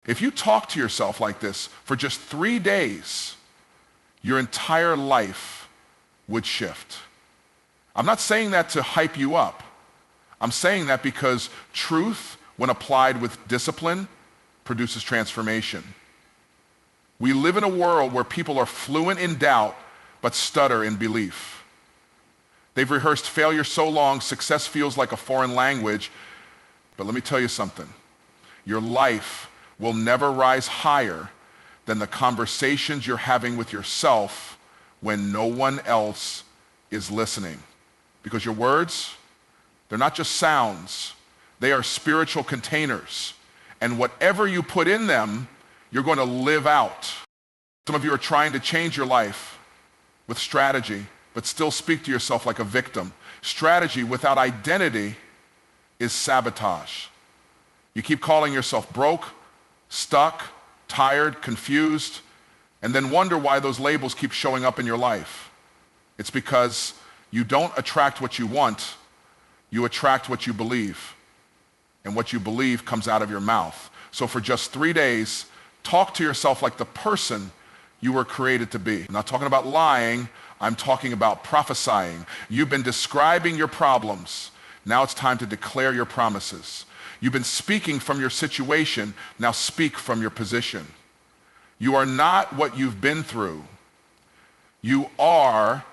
If you talk to yourself like this for just 3 days, your entire life would shift. I'm not saying that to hype you up. I'm saying that because truth, when applied with discipline, produces transformation. We live in a world where people are fluent in doubt but stutter in belief. They've rehearsed failure so long, success feels like a foreign language. But let me tell you something. Your life will never rise higher than the conversations you're having with yourself when no one else is listening. Because your words, they're not just sounds. They are spiritual containers. And whatever you put in them, you're going to live out. Some of you are trying to change your life with strategy, but still speak to yourself like a victim. Strategy without identity is sabotage. You keep calling yourself broke, stuck, tired, confused, and then wonder why those labels keep showing up in your life. It's because you don't attract what you want, you attract what you believe. And what you believe comes out of your mouth. So for just 3 days, talk to yourself like the person you were created to be. I'm not talking about lying, I'm talking about prophesying. You've been describing your problems. Now it's time to declare your promises. You've been speaking from your situation. Now speak from your position. You are not what you've been through. You are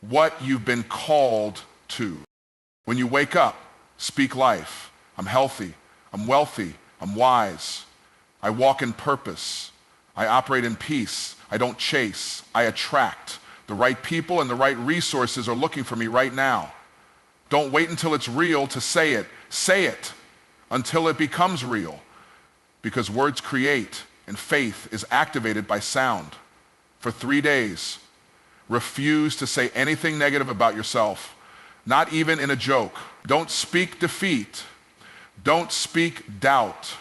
what you've been called to. When you wake up, speak life. I'm healthy. I'm wealthy. I'm wise. I walk in purpose. I operate in peace. I don't chase. I attract. The right people and the right resources are looking for me right now. Don't wait until it's real to say it. Say it until it becomes real. Because words create and faith is activated by sound. For 3 days, refuse to say anything negative about yourself, not even in a joke. Don't speak defeat. Don't speak doubt.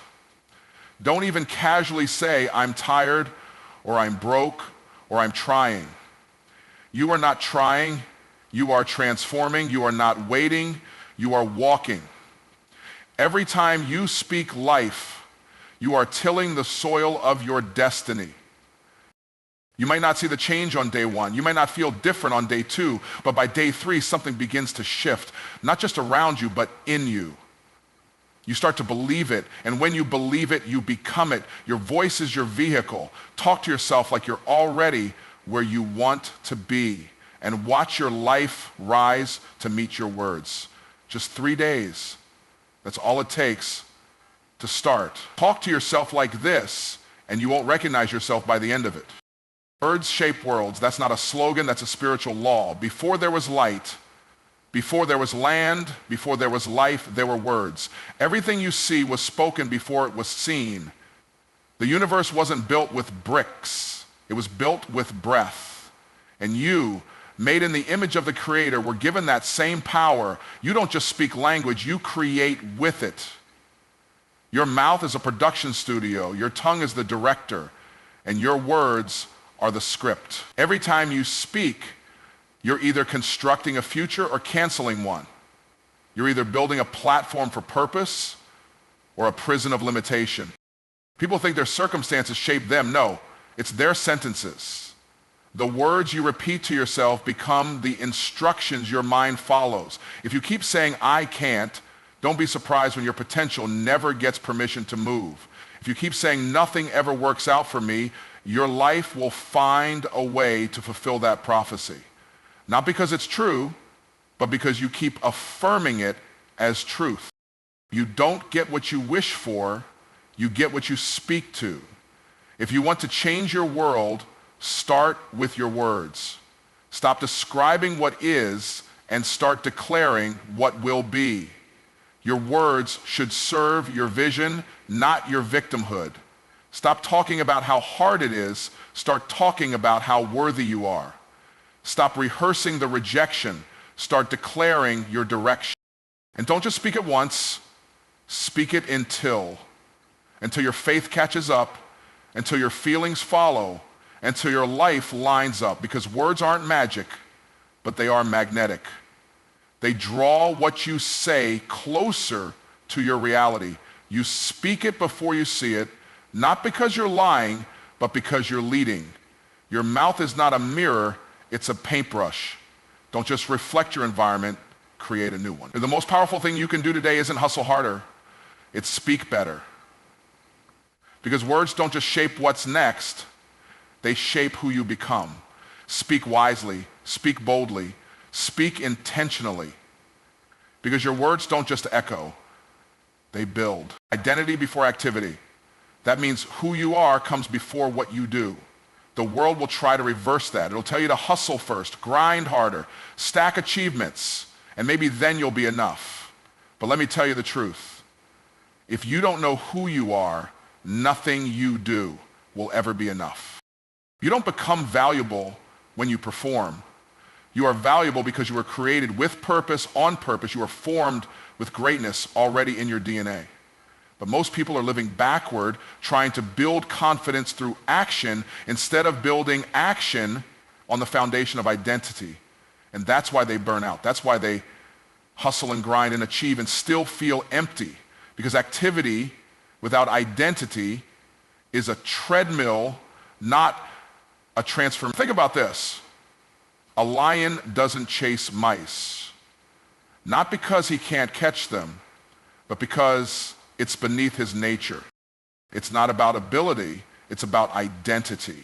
Don't even casually say, I'm tired, or I'm broke, or I'm trying. You are not trying. You are transforming. You are not waiting. You are walking. Every time you speak life, you are tilling the soil of your destiny. You might not see the change on day 1. You might not feel different on day 2, but by day 3, something begins to shift, not just around you, but in you. You start to believe it, and when you believe it, you become it. Your voice is your vehicle. Talk to yourself like you're already where you want to be, and watch your life rise to meet your words. Just 3 days. That's all it takes to start. Talk to yourself like this, and you won't recognize yourself by the end of it. Words shape worlds. That's not a slogan, that's a spiritual law. Before there was light, before there was land, before there was life, there were words. Everything you see was spoken before it was seen. The universe wasn't built with bricks. It was built with breath. And you, made in the image of the Creator, were given that same power. You don't just speak language, you create with it. Your mouth is a production studio. Your tongue is the director. And your words are the script. Every time you speak, you're either constructing a future or canceling one. You're either building a platform for purpose or a prison of limitation. People think their circumstances shape them. No, it's their sentences. The words you repeat to yourself become the instructions your mind follows. If you keep saying, I can't, don't be surprised when your potential never gets permission to move. If you keep saying, nothing ever works out for me, your life will find a way to fulfill that prophecy. Not because it's true, but because you keep affirming it as truth. You don't get what you wish for, you get what you speak to. If you want to change your world, start with your words. Stop describing what is and start declaring what will be. Your words should serve your vision, not your victimhood. Stop talking about how hard it is. Start talking about how worthy you are. Stop rehearsing the rejection. Start declaring your direction. And don't just speak it once. Speak it until your faith catches up, until your feelings follow, until your life lines up. Because words aren't magic, but they are magnetic. They draw what you say closer to your reality. You speak it before you see it, Not because you're lying, but because you're leading. Your mouth is not a mirror, it's a paintbrush. Don't just reflect your environment, create a new one. The most powerful thing you can do today isn't hustle harder, it's speak better. Because words don't just shape what's next, they shape who you become. Speak wisely, speak boldly, speak intentionally. Because your words don't just echo, they build. Identity before activity. That means who you are comes before what you do. The world will try to reverse that. It'll tell you to hustle first, grind harder, stack achievements, and maybe then you'll be enough. But let me tell you the truth. If you don't know who you are, nothing you do will ever be enough. You don't become valuable when you perform. You are valuable because you were created with purpose, on purpose. You are formed with greatness already in your DNA. But most people are living backward, trying to build confidence through action instead of building action on the foundation of identity. And that's why they burn out. That's why they hustle and grind and achieve and still feel empty. Because activity without identity is a treadmill, not a transformation. Think about this. A lion doesn't chase mice, not because he can't catch them, but because it's beneath his nature. It's not about ability, it's about identity.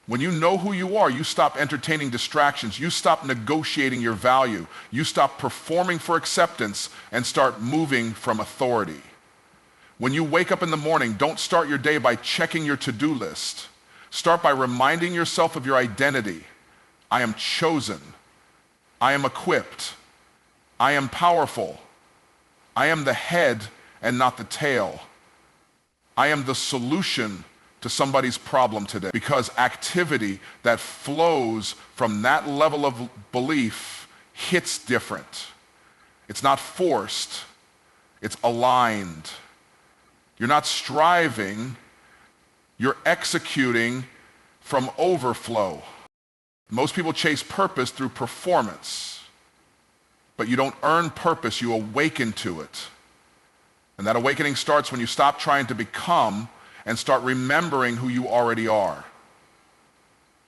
When you know who you are, you stop entertaining distractions, you stop negotiating your value, you stop performing for acceptance and start moving from authority. When you wake up in the morning, don't start your day by checking your to-do list. Start by reminding yourself of your identity. I am chosen. I am equipped. I am powerful. I am the head and not the tail. I am the solution to somebody's problem today. Because activity that flows from that level of belief hits different. It's not forced. It's aligned. You're not striving. You're executing from overflow. Most people chase purpose through performance, but you don't earn purpose, you awaken to it. And that awakening starts when you stop trying to become and start remembering who you already are.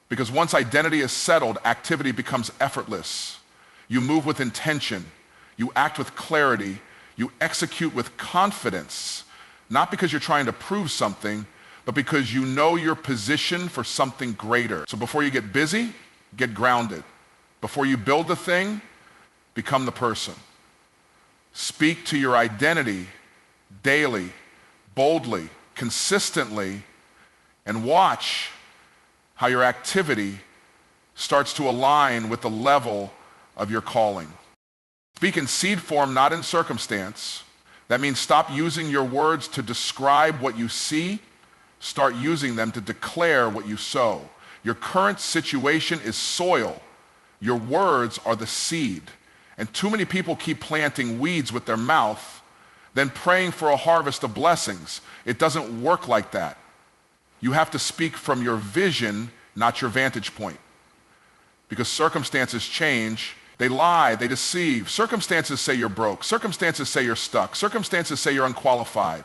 Because once identity is settled, activity becomes effortless. You move with intention, you act with clarity, you execute with confidence, not because you're trying to prove something, but because you know your position for something greater. So before you get busy, get grounded. Before you build the thing, become the person. Speak to your identity daily, boldly, consistently, and watch how your activity starts to align with the level of your calling. Speak in seed form, not in circumstance. That means stop using your words to describe what you see. Start using them to declare what you sow. Your current situation is soil. Your words are the seed. And too many people keep planting weeds with their mouth, then praying for a harvest of blessings. It doesn't work like that. You have to speak from your vision, not your vantage point. Because circumstances change. They lie, they deceive. Circumstances say you're broke. Circumstances say you're stuck. Circumstances say you're unqualified.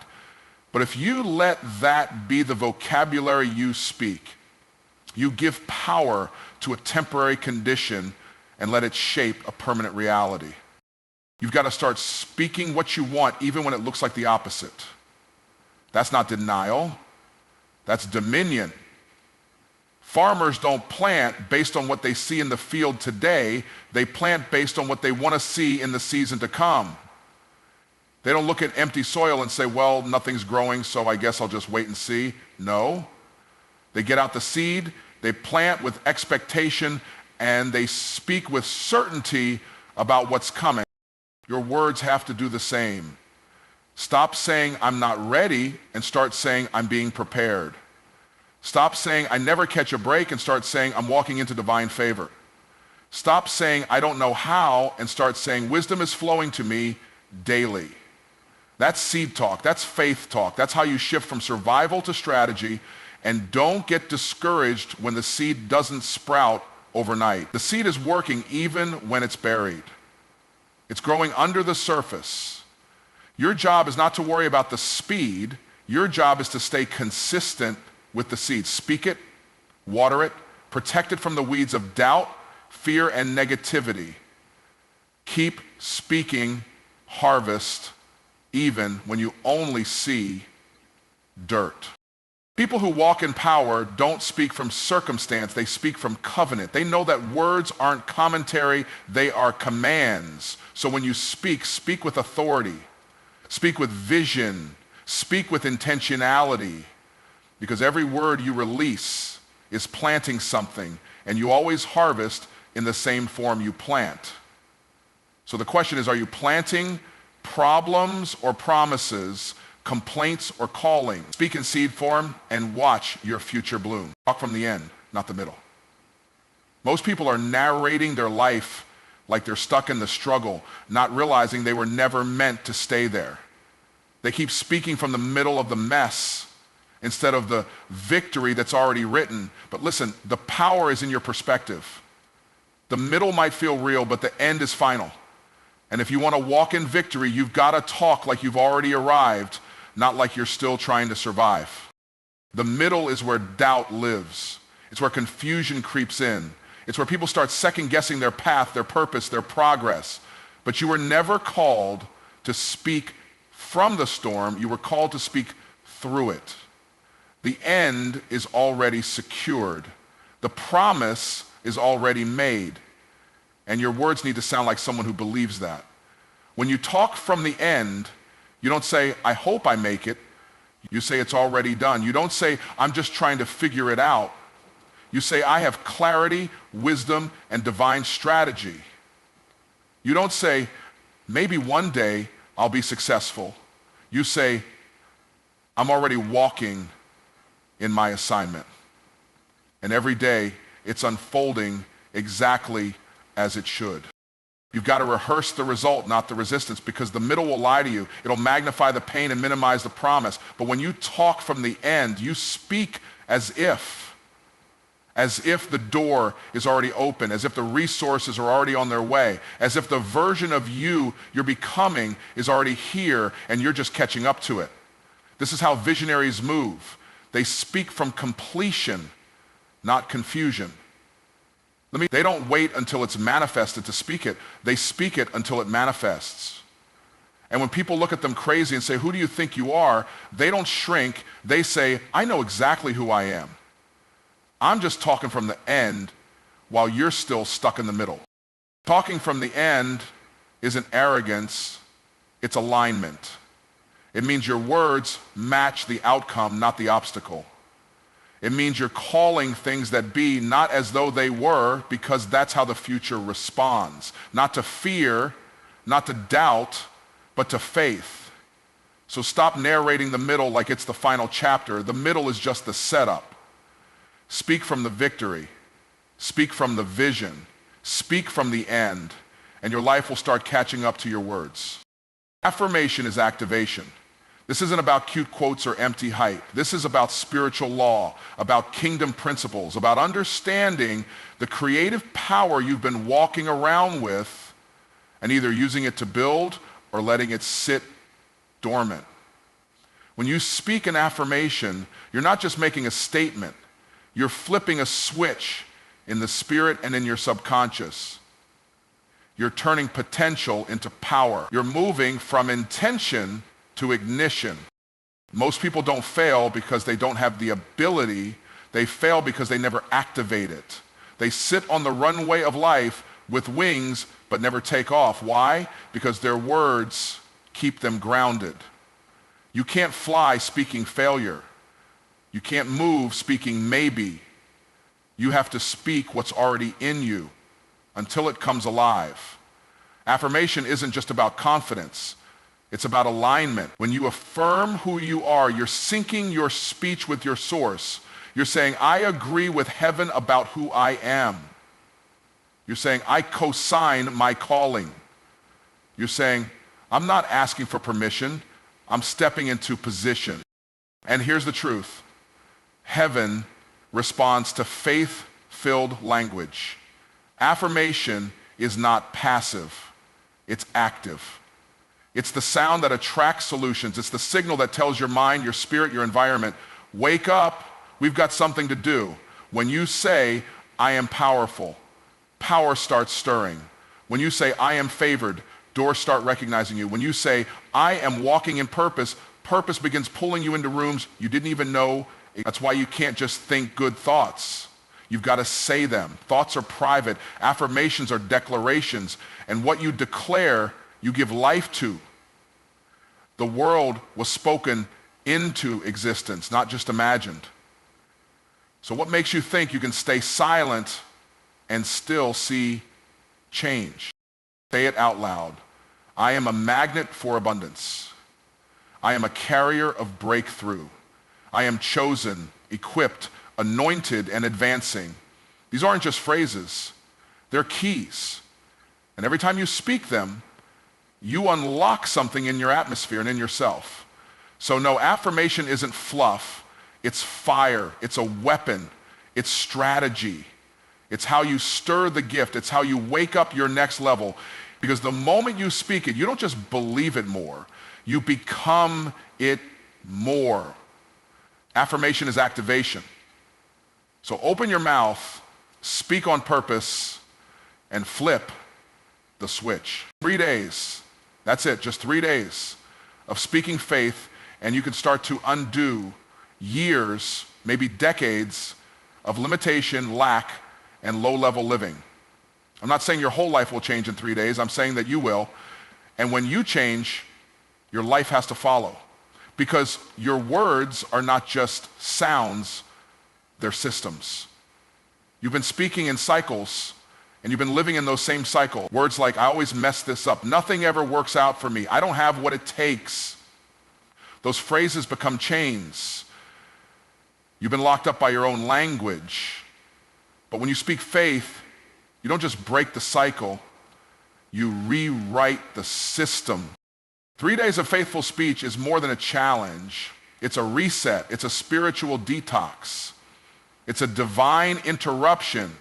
But if you let that be the vocabulary you speak, you give power to a temporary condition and let it shape a permanent reality. You've got to start speaking what you want even when it looks like the opposite. That's not denial. That's dominion. Farmers don't plant based on what they see in the field today. They plant based on what they want to see in the season to come. They don't look at empty soil and say, well, nothing's growing, so I guess I'll just wait and see. No. They get out the seed, they plant with expectation, and they speak with certainty about what's coming. Your words have to do the same. Stop saying, I'm not ready, and start saying, I'm being prepared. Stop saying, I never catch a break, and start saying, I'm walking into divine favor. Stop saying, I don't know how, and start saying, wisdom is flowing to me daily. That's seed talk. That's faith talk. That's how you shift from survival to strategy. And don't get discouraged when the seed doesn't sprout overnight. The seed is working even when it's buried. It's growing under the surface. Your job is not to worry about the speed. Your job is to stay consistent with the seed. Speak it, water it, protect it from the weeds of doubt, fear, and negativity. Keep speaking harvest even when you only see dirt. People who walk in power don't speak from circumstance, they speak from covenant. They know that words aren't commentary, they are commands. So when you speak, speak with authority, speak with vision, speak with intentionality, because every word you release is planting something, and you always harvest in the same form you plant. So the question is, are you planting problems or promises, complaints or calling? Speak in seed form and watch your future bloom. Talk from the end, not the middle. Most people are narrating their life like they're stuck in the struggle, not realizing they were never meant to stay there. They keep speaking from the middle of the mess instead of the victory that's already written. But listen, the power is in your perspective. The middle might feel real, but the end is final. And if you want to walk in victory, you've got to talk like you've already arrived, not like you're still trying to survive. The middle is where doubt lives. It's where confusion creeps in. It's where people start second-guessing their path, their purpose, their progress. But you were never called to speak from the storm. You were called to speak through it. The end is already secured. The promise is already made. And your words need to sound like someone who believes that. When you talk from the end, you don't say, I hope I make it. You say it's already done. You don't say, I'm just trying to figure it out. You say, I have clarity, wisdom, and divine strategy. You don't say, maybe one day I'll be successful. You say, I'm already walking in my assignment. And every day it's unfolding exactly as it should. You've got to rehearse the result, not the resistance, because the middle will lie to you. It'll magnify the pain and minimize the promise. But when you talk from the end, you speak as if the door is already open, as if the resources are already on their way, as if the version of you're becoming is already here and you're just catching up to it. This is how visionaries move. They speak from completion, not confusion. They don't wait until it's manifested to speak it. They speak it until it manifests. And when people look at them crazy and say, who do you think you are? They don't shrink. They say, I know exactly who I am. I'm just talking from the end while you're still stuck in the middle. Talking from the end isn't arrogance, it's alignment. It means your words match the outcome, not the obstacle. It means you're calling things that be not as though they were, because that's how the future responds. Not to fear, not to doubt, but to faith. So stop narrating the middle like it's the final chapter. The middle is just the setup. Speak from the victory. Speak from the vision. Speak from the end, and your life will start catching up to your words. Affirmation is activation. This isn't about cute quotes or empty hype. This is about spiritual law, about kingdom principles, about understanding the creative power you've been walking around with and either using it to build or letting it sit dormant. When you speak an affirmation, you're not just making a statement. You're flipping a switch in the spirit and in your subconscious. You're turning potential into power. You're moving from intention to ignition. Most people don't fail because they don't have the ability. They fail because they never activate it. They sit on the runway of life with wings but never take off. Why? Because their words keep them grounded. You can't fly speaking failure. You can't move speaking maybe. You have to speak what's already in you until it comes alive. Affirmation isn't just about confidence. It's about alignment. When you affirm who you are, you're syncing your speech with your source. You're saying, I agree with heaven about who I am. You're saying, I co-sign my calling. You're saying, I'm not asking for permission. I'm stepping into position. And here's the truth. Heaven responds to faith-filled language. Affirmation is not passive. It's active. It's the sound that attracts solutions. It's the signal that tells your mind, your spirit, your environment, wake up, we've got something to do. When you say, I am powerful, power starts stirring. When you say, I am favored, doors start recognizing you. When you say, I am walking in purpose, purpose begins pulling you into rooms you didn't even know. That's why you can't just think good thoughts. You've got to say them. Thoughts are private. Affirmations are declarations. And what you declare, you give life to. The world was spoken into existence, not just imagined. So what makes you think you can stay silent and still see change? Say it out loud. I am a magnet for abundance. I am a carrier of breakthrough. I am chosen, equipped, anointed, and advancing. These aren't just phrases. They're keys. And every time you speak them, you unlock something in your atmosphere and in yourself. So no, affirmation isn't fluff. It's fire. It's a weapon. It's strategy. It's how you stir the gift. It's how you wake up your next level. Because the moment you speak it, you don't just believe it more. You become it more. Affirmation is activation. So open your mouth, speak on purpose, and flip the switch. 3 days. That's it, just 3 days of speaking faith, and you can start to undo years, maybe decades, of limitation, lack, and low-level living. I'm not saying your whole life will change in 3 days. I'm saying that you will. And when you change, your life has to follow. Because your words are not just sounds, they're systems. You've been speaking in cycles, and you've been living in those same cycles. Words like, I always mess this up. Nothing ever works out for me. I don't have what it takes. Those phrases become chains. You've been locked up by your own language. But when you speak faith, you don't just break the cycle, you rewrite the system. 3 days of faithful speech is more than a challenge. It's a reset. It's a spiritual detox. It's a divine interruption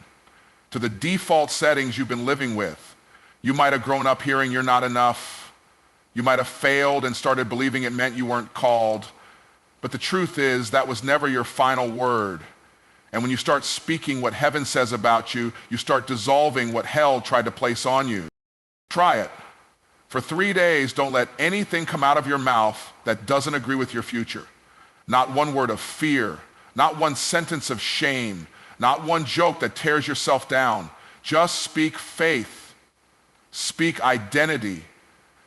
to the default settings you've been living with. You might have grown up hearing you're not enough. You might have failed and started believing it meant you weren't called. But the truth is that was never your final word. And when you start speaking what heaven says about you, you start dissolving what hell tried to place on you. Try it. For 3 days, don't let anything come out of your mouth that doesn't agree with your future. Not one word of fear, not one sentence of shame, not one joke that tears yourself down. Just speak faith. Speak identity.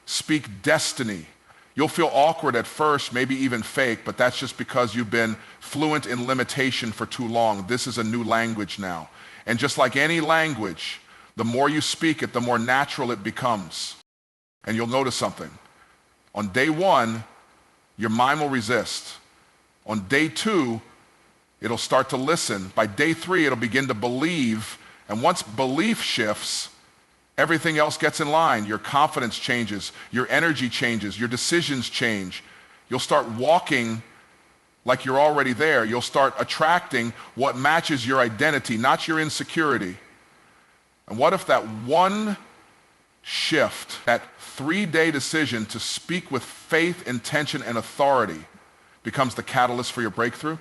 Speak destiny. You'll feel awkward at first, maybe even fake, but that's just because you've been fluent in limitation for too long. This is a new language now. And just like any language, the more you speak it, the more natural it becomes. And you'll notice something. On day 1, your mind will resist. On day 2, it'll start to listen. By day 3, it'll begin to believe. And once belief shifts, everything else gets in line. Your confidence changes. Your energy changes. Your decisions change. You'll start walking like you're already there. You'll start attracting what matches your identity, not your insecurity. And what if that one shift, that 3-day decision to speak with faith, intention, and authority becomes the catalyst for your breakthrough?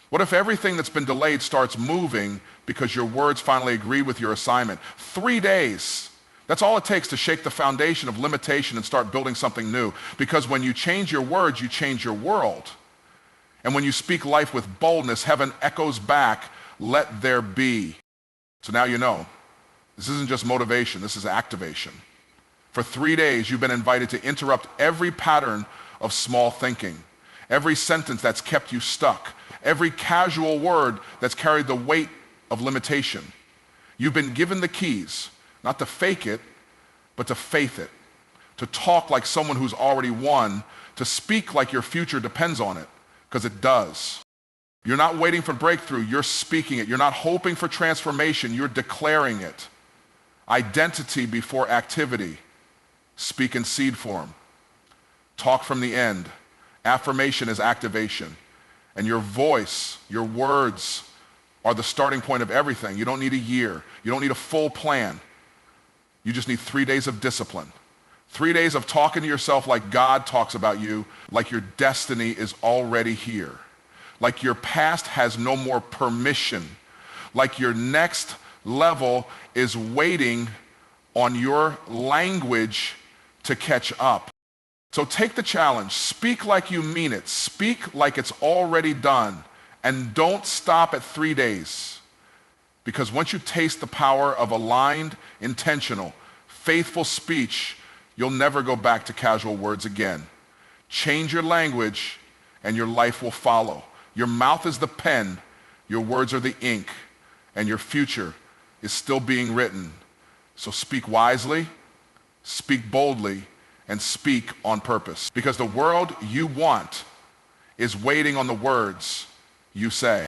What if everything that's been delayed starts moving because your words finally agree with your assignment? 3 days. That's all it takes to shake the foundation of limitation and start building something new. Because when you change your words, you change your world. And when you speak life with boldness, heaven echoes back, let there be. So now you know. This isn't just motivation, this is activation. For 3 days, you've been invited to interrupt every pattern of small thinking, every sentence that's kept you stuck, every casual word that's carried the weight of limitation. You've been given the keys, not to fake it, but to faith it, to talk like someone who's already won, to speak like your future depends on it, because it does. You're not waiting for breakthrough, you're speaking it. You're not hoping for transformation, you're declaring it. Identity before activity. Speak in seed form. Talk from the end. Affirmation is activation. And your voice, your words are the starting point of everything. You don't need a year. You don't need a full plan. You just need 3 days of discipline. 3 days of talking to yourself like God talks about you, like your destiny is already here, like your past has no more permission, like your next level is waiting on your language to catch up. So take the challenge. Speak like you mean it. Speak like it's already done. And don't stop at 3 days. Because once you taste the power of aligned, intentional, faithful speech, you'll never go back to casual words again. Change your language and your life will follow. Your mouth is the pen, your words are the ink, and your future is still being written. So speak wisely, speak boldly, and speak on purpose. Because the world you want is waiting on the words you say.